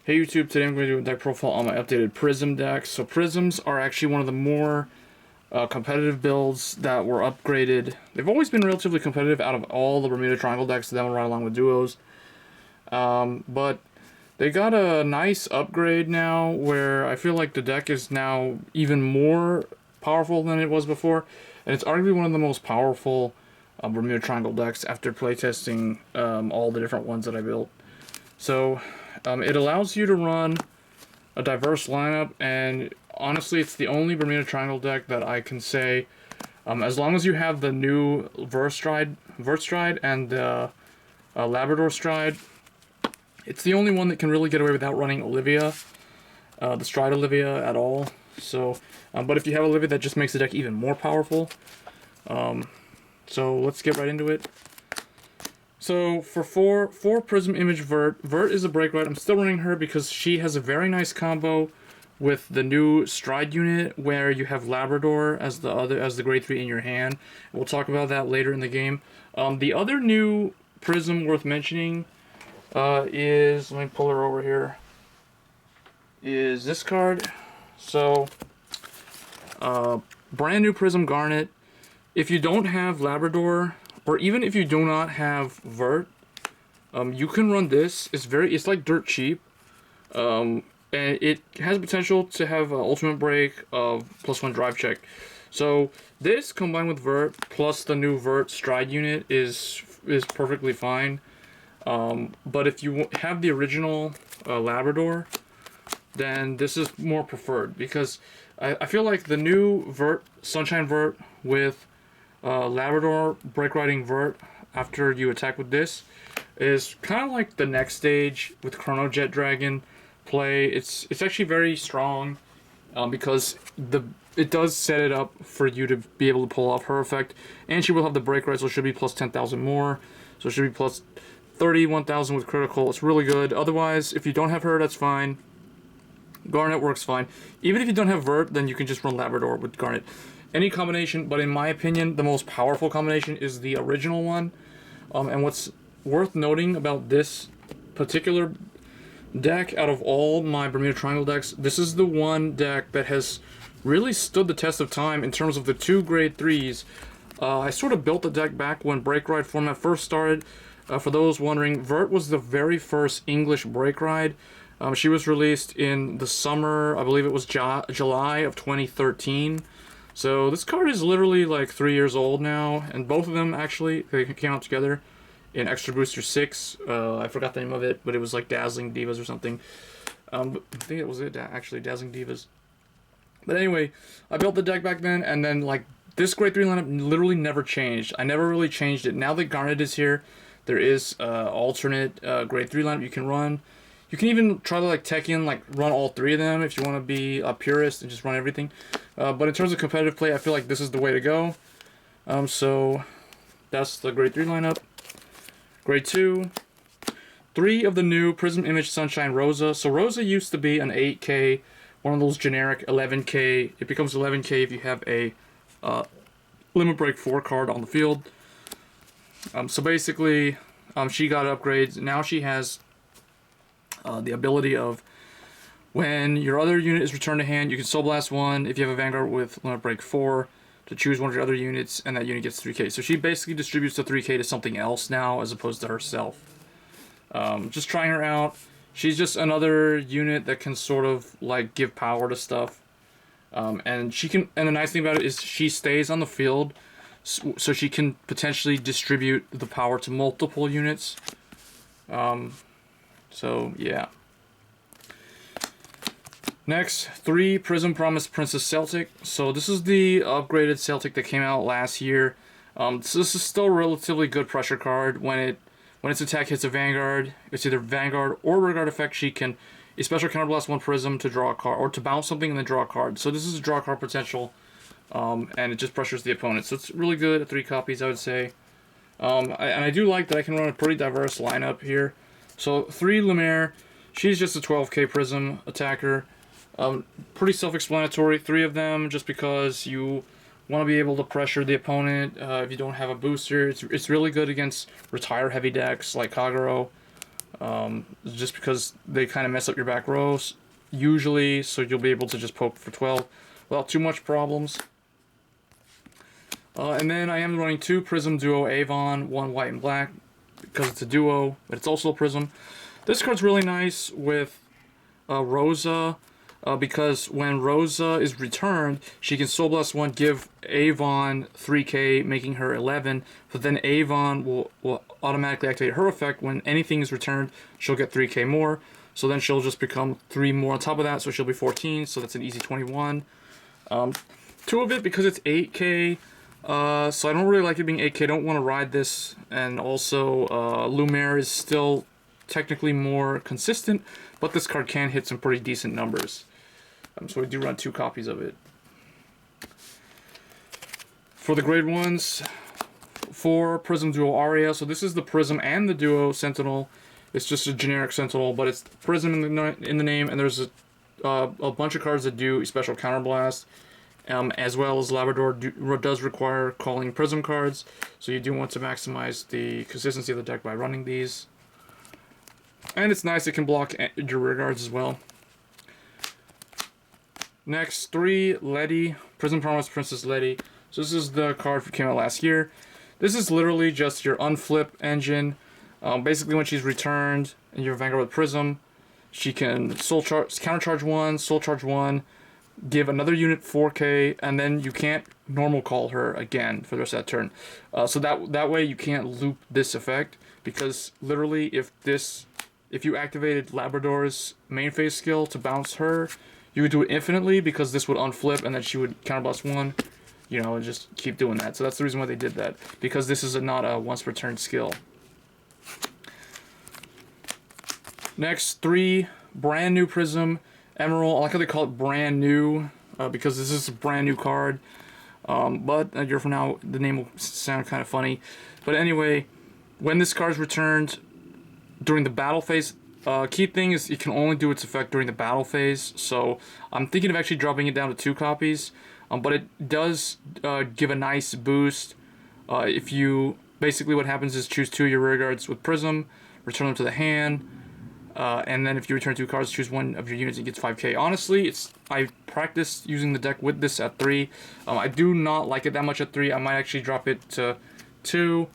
Hey YouTube, today I'm going to do a deck profile on my updated Prism deck. So Prisms are actually one of the more competitive builds that were upgraded. They've always been relatively competitive out of all the Bermuda Triangle decks that will run along with duos. But they got a nice upgrade now where I feel like the deck is now even more powerful than it was before. And it's arguably one of the most powerful Bermuda Triangle decks after playtesting all the different ones that I built. So it allows you to run a diverse lineup, and honestly, it's the only Bermuda Triangle deck that I can say, as long as you have the new Vert Stride and the Labrador Stride, it's the only one that can really get away without running Olivia, the Stride Olivia at all. So, but if you have Olivia, that just makes the deck even more powerful. So let's get right into it. So for four Prism Image Vert is a break ride. I'm still running her because she has a very nice combo with the new Stride unit where you have Labrador as the grade 3 in your hand. We'll talk about that later in the game. The other new Prism worth mentioning is, let me pull her over here, is this card. So brand new Prism Garnet. If you don't have Labrador, or even if you do not have Vert, you can run this. It's like dirt cheap, and it has potential to have an ultimate break of +1 drive check. So this combined with Vert plus the new Vert Stride unit is perfectly fine. But if you have the original Labrador, then this is more preferred because I feel like the new Vert, Sunshine Vert with Labrador break riding Vert after you attack with this is kind of like the next stage with Chrono Jet Dragon play. It's actually very strong because it does set it up for you to be able to pull off her effect, and she will have the break ride, so it should be plus 10,000 more, so it should be plus 31,000 with critical. It's really good. Otherwise, if you don't have her, that's fine. Garnet works fine. Even if you don't have Vert, then you can just run Labrador with Garnet. Any combination, but in my opinion, the most powerful combination is the original one. And what's worth noting about this particular deck, out of all my Bermuda Triangle decks, this is the one deck that has really stood the test of time in terms of the two grade 3s. I sort of built the deck back when Break Ride format first started. For those wondering, Vert was the very first English Break Ride. She was released in the summer, I believe it was July of 2013. So this card is literally like 3 years old now, and both of them actually, they came out together in Extra Booster 6. I forgot the name of it, but it was like Dazzling Divas or something. I think it was it, actually, Dazzling Divas. But anyway, I built the deck back then, and then like this grade 3 lineup literally never changed. I never really changed it. Now that Garnet is here, there is alternate grade 3 lineup you can run. You can even try to like tech in, like run all 3 of them if you want to be a purist and just run everything. But in terms of competitive play, I feel like this is the way to go. So that's the grade 3 lineup. Grade 2, 3 of the new Prism Image Sunshine Rosa. So Rosa used to be an 8K, one of those generic 11K. It becomes 11K if you have a Limit Break 4 card on the field. So basically, she got upgrades. Now she has the ability of, when your other unit is returned to hand, you can Soul Blast 1 if you have a Vanguard with Limit Break 4 to choose one of your other units, and that unit gets 3K. So she basically distributes the 3K to something else now as opposed to herself. Just trying her out. She's just another unit that can sort of like give power to stuff. And she can, and the nice thing about it is she stays on the field, so she can potentially distribute the power to multiple units. So yeah. Next, 3 Prism Promise Princess Celtic. So this is the upgraded Celtic that came out last year. So this is still a relatively good pressure card. When its attack hits a Vanguard, it's either Vanguard or Regard effect, she can a special counterblast 1 Prism to draw a card, or to bounce something and then draw a card. So this is a draw card potential, and it just pressures the opponent. So it's really good at 3 copies, I would say. And I do like that I can run a pretty diverse lineup here. So 3 Lumiere, she's just a 12K Prism attacker. Pretty self-explanatory, 3 of them, just because you want to be able to pressure the opponent if you don't have a booster. It's really good against retire heavy decks like Kagero. just because they kind of mess up your back rows usually, so you'll be able to just poke for 12 without too much problems. And then I am running 2 Prism Duo Avon, 1 white and black, because it's a duo, but it's also a Prism. This card's really nice with Rosa, because when Rosa is returned, she can Soul Blast 1, give Avon 3k, making her 11, but then Avon will automatically activate her effect. When anything is returned, she'll get 3k more, so then she'll just become 3 more on top of that, so she'll be 14, so that's an easy 21. 2 of it, because it's 8k, so I don't really like it being 8k, I don't want to ride this, and also Lumiere is still technically more consistent, but this card can hit some pretty decent numbers. So I do run 2 copies of it. For the grade 1s, 4 Prism Duo Aria, so this is the Prism and the Duo Sentinel. It's just a generic Sentinel, but it's Prism in the name, and there's a bunch of cards that do special counterblast. As well as Labrador does require calling Prism cards, so you do want to maximize the consistency of the deck by running these. And it's nice, it can block your rear guards as well. Next, 3 Letty, Prism Promise Princess Letty. So this is the card that came out last year. This is literally just your unflip engine. Basically when she's returned in your Vanguard with Prism, she can countercharge 1, soul charge 1, give another unit 4k, and then you can't normal call her again for the rest of that turn. So that way you can't loop this effect, because literally if you activated Labrador's main phase skill to bounce her, you would do it infinitely, because this would unflip and then she would counterblast 1, you know, and just keep doing that. So that's the reason why they did that, because this is not a once per turn skill. Next, 3 brand new Prism Emerald. I like how they call it brand new, because this is a brand new card. But a year from now, the name will sound kind of funny. But anyway, when this card is returned during the battle phase, key thing is it can only do its effect during the battle phase. So I'm thinking of actually dropping it down to 2 copies. But it does give a nice boost. If you basically what happens is choose 2 of your rear guards with Prism, return them to the hand. And then if you return 2 cards, choose 1 of your units and gets 5k. Honestly, I practiced using the deck with this at 3. I do not like it that much at 3. I might actually drop it to 2.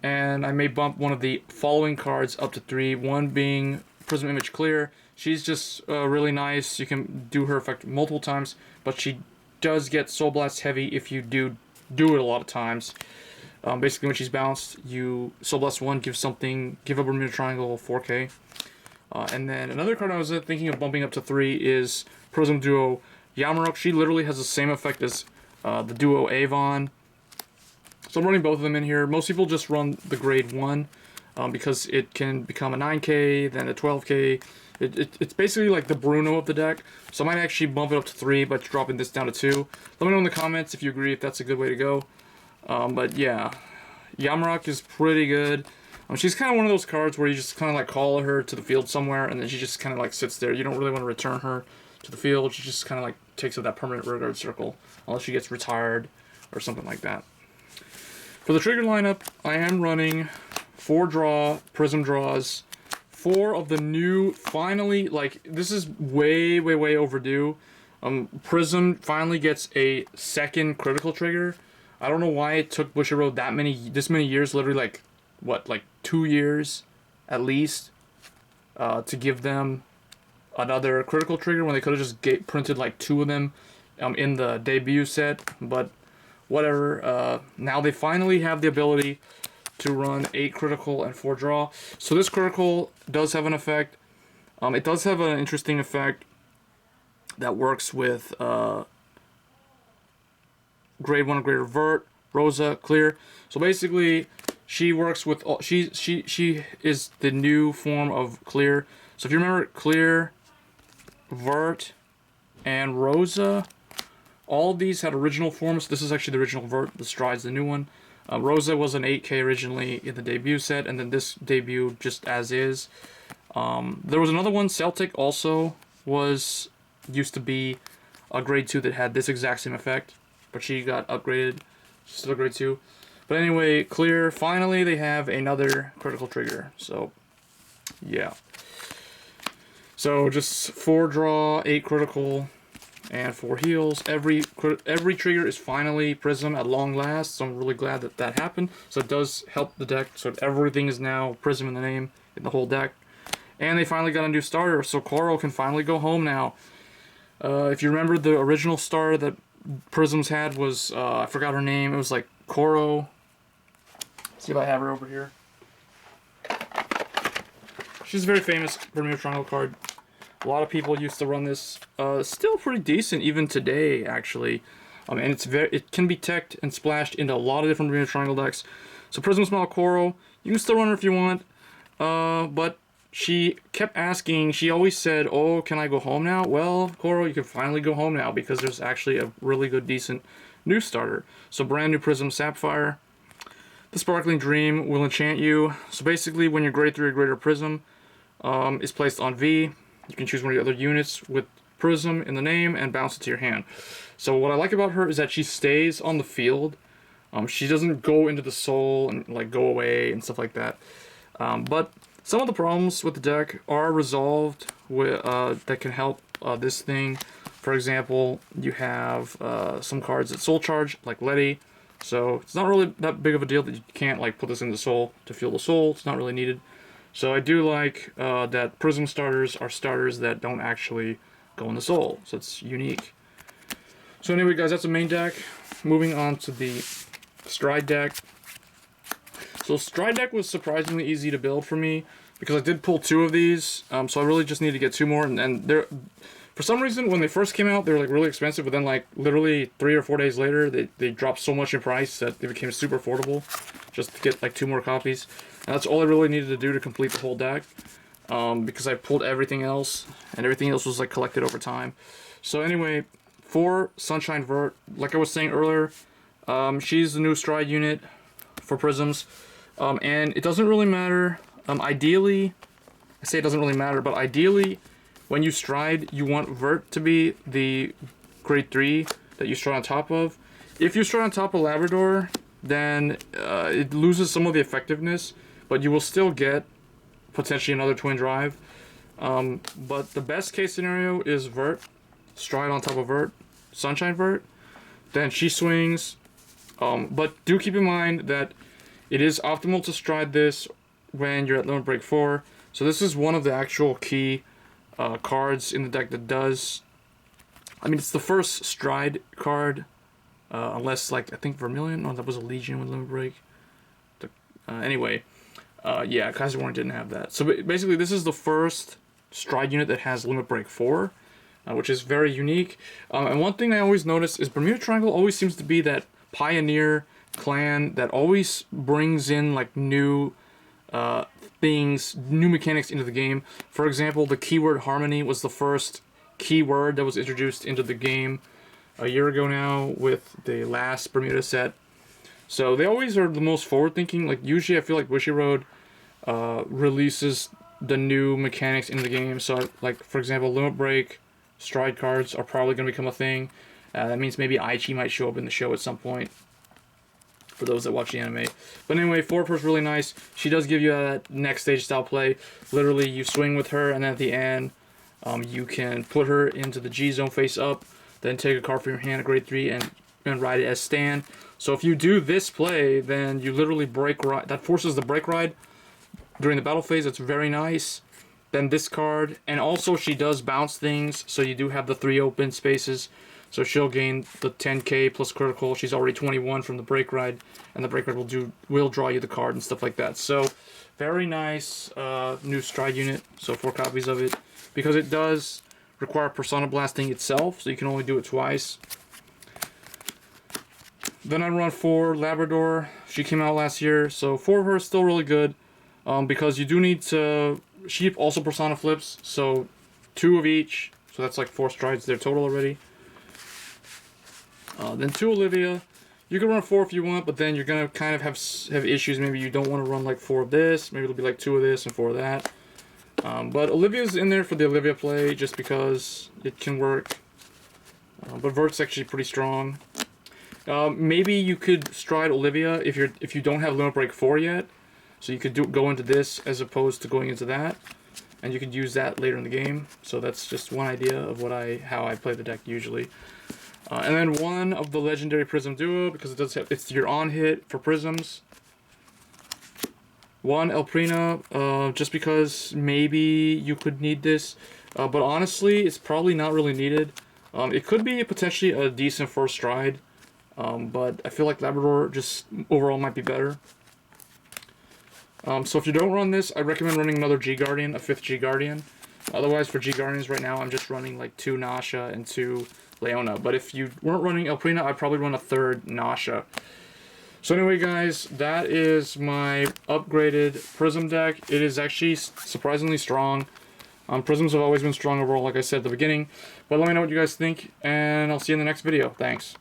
And I may bump one of the following cards up to 3. 1 being Prism Image Clear. She's just really nice. You can do her effect multiple times, but she does get Soul Blast heavy if you do it a lot of times. Basically, when she's bounced, you Soul Blast 1, give a Bermuda Triangle 4k. And then another card I was thinking of bumping up to 3 is Prism Duo Yamarok. She literally has the same effect as the Duo Avon. So I'm running both of them in here. Most people just run the grade 1 because it can become a 9k, then a 12k. It's basically like the Bruno of the deck. So I might actually bump it up to 3 by dropping this down to 2. Let me know in the comments if you agree, if that's a good way to go. But yeah, Yamarok is pretty good. She's kind of one of those cards where you just kind of like call her to the field somewhere, and then she just kind of like sits there. You don't really want to return her to the field. She just kind of like takes up that permanent rear guard circle, unless she gets retired or something like that. For the trigger lineup, I am running 4 draw Prism draws. 4 of the new, finally, like, this is way overdue. Prism finally gets a second critical trigger. I don't know why it took Bushiroad this many years, literally like, what, like 2 years at least, to give them another critical trigger when they could have just printed like 2 of them in the debut set. But whatever, now they finally have the ability to run 8 critical and 4 draw. So this critical does have an effect. It does have an interesting effect that works with grade 1 or greater Vert, Rosa, Clear. So basically, she works with all, she is the new form of Clear. So if you remember Clear, Vert, and Rosa, all of these had original forms. This is actually the original Vert. The Stride's the new one. Rosa was an 8k originally in the debut set, and then this debut just as is. There was another one, Celtic, also used to be a grade 2 that had this exact same effect, but she got upgraded. She's still a grade 2. But anyway, Clear, finally they have another critical trigger. So Yeah. So just 4 draw, 8 critical, and 4 heals. Every trigger is finally Prism at long last, so I'm really glad that that happened. So it does help the deck, so everything is now Prism in the name, in the whole deck. And they finally got a new starter, so Koro can finally go home now. If you remember, the original starter that Prisms had was, I forgot her name, it was like Koro. Let's see if I have her over here. She's a very famous Bermuda Triangle card. A lot of people used to run this. Still pretty decent even today, actually. And it can be teched and splashed into a lot of different Bermuda Triangle decks. So Prism Smile Koro, you can still run her if you want. But she kept asking, she always said, oh, can I go home now? Well, Koro, you can finally go home now because there's actually a really good, decent new starter. So brand new Prism Sapphire. The Sparkling Dream will enchant you. So basically, when your grade 3 or greater Prism is placed on V, you can choose one of your other units with Prism in the name and bounce it to your hand. So what I like about her is that she stays on the field. She doesn't go into the soul and like go away and stuff like that. But some of the problems with the deck are resolved with that can help this thing. For example, you have some cards that soul charge, like Letty. So it's not really that big of a deal that you can't like put this in the soul to fuel the soul. It's not really needed. So I do like that Prism starters are starters that don't actually go in the soul. So it's unique. So anyway, guys, that's the main deck. Moving on to the Stride deck. So Stride deck was surprisingly easy to build for me because I did pull 2 of these. So I really just need to get 2 more. And they're, for some reason, when they first came out, they were like really expensive. But then like literally 3 or 4 days later, they dropped so much in price that they became super affordable just to get like 2 more copies. And that's all I really needed to do to complete the whole deck, because I pulled everything else, and everything else was like collected over time. So anyway, for Sunshine Vert, like I was saying earlier, she's the new Stride unit for Prisms, and it doesn't really matter. Ideally, I say it doesn't really matter, but ideally, when you Stride, you want Vert to be the grade 3 that you stride on top of. If you stride on top of Labrador, then it loses some of the effectiveness, but you will still get potentially another twin drive. But the best case scenario is Vert, stride on top of Vert, Sunshine Vert, then she swings. But do keep in mind that it is optimal to stride this when you're at limit break 4. So this is one of the actual key cards in the deck that does. I mean, it's the first stride card, unless like I think Vermilion, or that was a Legion with limit break. Anyway. Yeah, Kaiser Warren didn't have that. So basically, this is the first Stride unit that has Limit Break 4, which is very unique. And one thing I always notice is Bermuda Triangle always seems to be that pioneer clan that always brings in like new things, new mechanics into the game. For example, the keyword Harmony was the first keyword that was introduced into the game a year ago now with the last Bermuda set. So they always are the most forward-thinking. Like usually, I feel like Bushiroad releases the new mechanics in the game. So, like for example, Limit Break, Stride cards are probably going to become a thing. That means maybe Aichi might show up in the show at some point. For those that watch the anime. But anyway, 4 is really nice. She does give you a next stage style play. Literally, you swing with her, and then at the end, you can put her into the G zone face up. Then take a card from your hand, a grade 3, and ride it as stand. So if you do this play, then you literally break ride. That forces the break ride during the battle phase. It's very nice. Then this card, and also she does bounce things, so you do have the 3 open spaces. So she'll gain the 10k plus critical. She's already 21 from the break ride, and the break ride will draw you the card and stuff like that. So very nice new Stride unit. So 4 copies of it, because it does require Persona Blasting itself, so you can only do it twice. Then I run 4 Labrador. She came out last year, so 4 of her is still really good, because you do need to. She also Persona flips, so 2 of each. So that's like 4 strides there total already. Then 2 Olivia. You can run 4 if you want, but then you're gonna kind of have issues. Maybe you don't want to run like 4 of this. Maybe it'll be like 2 of this and 4 of that. But Olivia's in there for the Olivia play just because it can work. But Vert's actually pretty strong. Maybe you could stride Olivia if you don't have Limit Break 4 yet. So you could go into this as opposed to going into that, and you could use that later in the game. So that's just one idea of how I play the deck usually. And then one of the legendary Prism duo, because it's your on hit for Prisms. One Elprina, just because maybe you could need this, but honestly, it's probably not really needed. It could be potentially a decent first stride, but I feel like Labrador just overall might be better. So if you don't run this, I recommend running another G Guardian, a 5th G Guardian. Otherwise, for G Guardians right now, I'm just running like 2 Nasha and 2 Leona. But if you weren't running Elprina, I'd probably run a 3rd Nasha. So anyway, guys, that is my upgraded Prism deck. It is actually surprisingly strong. Prisms have always been strong overall, like I said at the beginning. But let me know what you guys think, and I'll see you in the next video. Thanks.